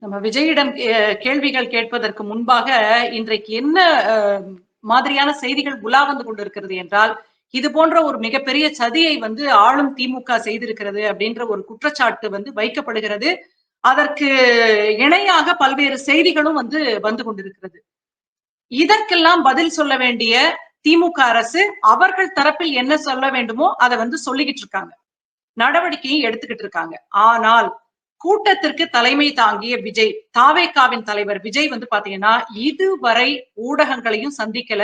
நம்ம விஜயிடம் கேள்விகள் கேட்பதற்கு முன்பாக, இன்றைக்கு என்ன அ மாதிரியான செய்திகள் உலா வந்து கொண்டிருக்கிறது என்றால், இது போன்ற ஒரு மிகப்பெரிய சதியை வந்து ஆளும் திமுக செய்திருக்கிறது அப்படின்ற ஒரு குற்றச்சாட்டு வந்து வைக்கப்படுகிறது. அதற்கு இணையாக பல்வேறு செய்திகளும் வந்து கொண்டிருக்கிறது. இதற்கெல்லாம் பதில் சொல்ல வேண்டிய திமுக அரசு, அவர்கள் தரப்பில் என்ன சொல்ல வேண்டுமோ, அத வந்து சொல்லிக்கிட்டு இருக்காங்க. நடவடிக்கையும் எடுத்துக்கிட்டு இருக்காங்க. ஆனால், கூட்டத்திற்கு தலைமை தாங்கிய விஜய், தாவேகாவின் தலைவர் விஜய் வந்து பாத்தீங்கன்னா, இதுவரை ஊடகங்களையும் சந்திக்கல.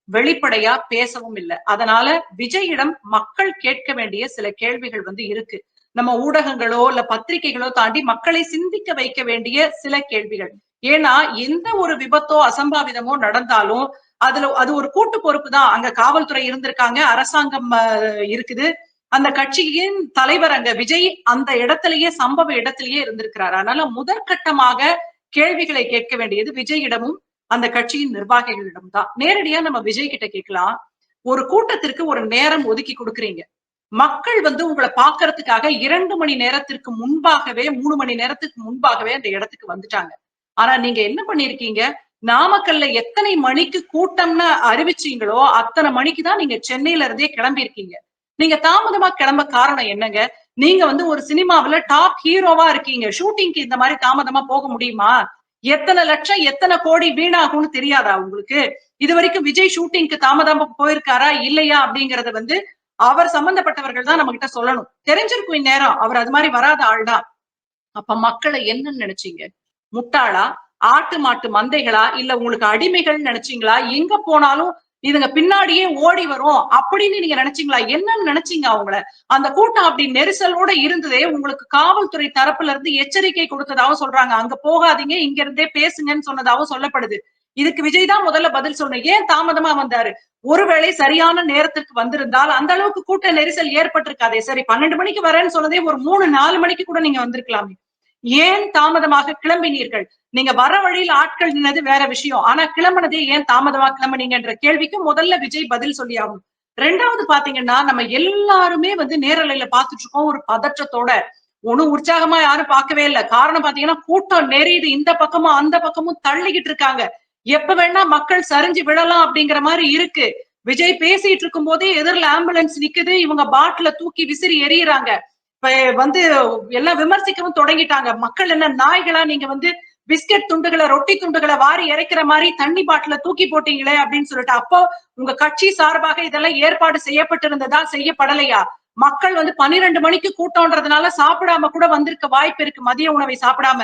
வெளிப்படையா பேசவும் இல்ல. அதனால விஜயிடம் மக்கள் கேட்க வேண்டிய சில கேள்விகள் வந்து இருக்கு. நம்ம ஊடகங்களோ, இல்ல பத்திரிகைகளோ தாண்டி மக்களை சிந்திக்க வைக்க வேண்டிய சில கேள்விகள். ஏன்னா, எந்த ஒரு விபத்தோ, அசம்பாவிதமோ நடந்தாலும், அது ஒரு கூட்டு பொறுப்பு தான். அங்க காவல்துறை இருந்திருக்காங்க, அரசாங்கம் இருக்குது. அந்த கட்சியின் தலைவர் அங்க விஜய் அந்த இடத்திலேயே சம்பவ இடத்திலேயே இருந்திருக்கிறார். அதனால முதற்கட்டமாக கேள்விகளை கேட்க வேண்டியது விஜயிடமும், அந்த கட்சியின் நிர்வாகிகளிடம் தான். நேரடியா நம்ம விஜய் கிட்ட கேட்கலாம். ஒரு கூட்டத்திற்கு ஒரு நேரம் ஒதுக்கி குடுக்குறீங்க. மக்கள் வந்து உங்கள பார்க்கறதுக்காக 2 மணி நேரத்திற்கு முன்பாகவே, 3 மணி நேரத்துக்கு முன்பாகவே அந்த இடத்துக்கு வந்துட்டாங்க. ஆனா நீங்க என்ன பண்ணியிருக்கீங்க? நாமக்கல்ல எத்தனை மணிக்கு கூட்டம்னு அறிவிச்சீங்களோ, அத்தன மணிக்கு தான் நீங்க சென்னையில இருந்தே கிளம்பியிருக்கீங்க. நீங்க தாமதமா கிளம்ப காரணம் என்னங்க? நீங்க வந்து ஒரு சினிமாவுல டாப் ஹீரோவா இருக்கீங்க. ஷூட்டிங்க்கு இந்த மாரி தாமதமா போக முடியுமா? எத்தன லட்சம், எத்தன கோடி வீணாகும்னு தெரியாதா உங்களுக்கு? இதுவரைக்கும் விஜய் ஷூட்டிங்க்கு தாமதமா போயிருக்காரா? இல்லையா? அப்படிங்கிறத வந்து அவர் சம்பந்தப்பட்டவர்கள் தான் நம்மகிட்ட சொல்லணும். தெரிஞ்சிருக்கும் இந்நேரம். அவர் அது மாரி வராத ஆள் தான். அப்ப மக்கள என்னன்னு நெனச்சீங்க? முட்டாளா? ஆட்டு மாட்டு மந்தைகளா? இல்ல உங்களுக்கு அடிமைகள்னு நெனச்சீங்களா? எங்க போனாலும் இதுங்க பின்னாடியே ஓடி வரும் அப்படின்னு நீங்க நெனச்சீங்களா? என்னன்னு நெனச்சீங்க அவங்கள? அந்த கூட்டம் அப்படி நெரிசலோட இருந்ததே உங்களுக்கு காவல்துறை தரப்புல இருந்து எச்சரிக்கை குடுத்ததாவும் சொல்றாங்க. அங்க போகாதீங்க, இங்க இருந்தே பேசுங்கன்னு சொன்னதாவும் சொல்லப்படுது. இதுக்கு விஜய் தான் முதல்ல பதில் சொல்லணும். ஏன் தாமதமா வந்தாரு? ஒருவேளை சரியான நேரத்திற்கு வந்திருந்தால் அந்த அளவுக்கு கூட்ட நெரிசல் ஏற்பட்டிருக்காதே. சரி 12 மணிக்கு வரேன்னு சொன்னதே ஒரு 3, 4 மணிக்கு கூட நீங்க வந்திருக்கலாமே. ஏன் தாமதமாக கிளம்பினீர்கள்? நீங்க வர வழியில ஆட்கள் நின்னது வேற விஷயம். ஆனா கிளம்புனதே ஏன் தாமதமா கிளம்புனீங்கன்ற கேள்விக்கு முதல்ல விஜய் பதில் சொல்லி ஆகணும். 2வது பாத்தீங்கன்னா, நம்ம எல்லாருமே வந்து நேரலையில பாத்துட்டு இருக்கோம் ஒரு பதற்றத்தோட. ஒண்ணும் உற்சாகமா யாரும் பார்க்கவே இல்ல. காரணம் பாத்தீங்கன்னா, கூட்டம் நெறியுது. இந்த பக்கமும், அந்த பக்கமும் தள்ளிக்கிட்டு இருக்காங்க. எப்ப வேணா மக்கள் சரிஞ்சு விழலாம் அப்படிங்கிற மாரி இருக்கு. விஜய் பேசிட்டு இருக்கும்போதே எதிர்ல ஆம்புலன்ஸ் நிக்குது. இவங்க பாட்டில தூக்கி விசிறி எறியறாங்க. இப்ப வந்து எல்லாம் விமர்சிக்கவும் தொடங்கிட்டாங்க. மக்கள் என்ன நாய்களா? நீங்க வந்து பிஸ்கட் துண்டுகள, ரொட்டி துண்டுகள வாரி இறைக்கிற மாரி தண்ணி பாட்டில தூக்கி போட்டீங்களே அப்படின்னு சொல்லிட்டு. அப்போ உங்க கட்சி சார்பாக இதெல்லாம் ஏற்பாடு செய்யப்பட்டிருந்ததா? செய்யப்படலையா? மக்கள் வந்து 12 மணிக்கு கூட்டம்ன்றதுனால சாப்பிடாம கூட வந்திருக்க வாய்ப்பு இருக்கு. மதிய உணவை சாப்பிடாம.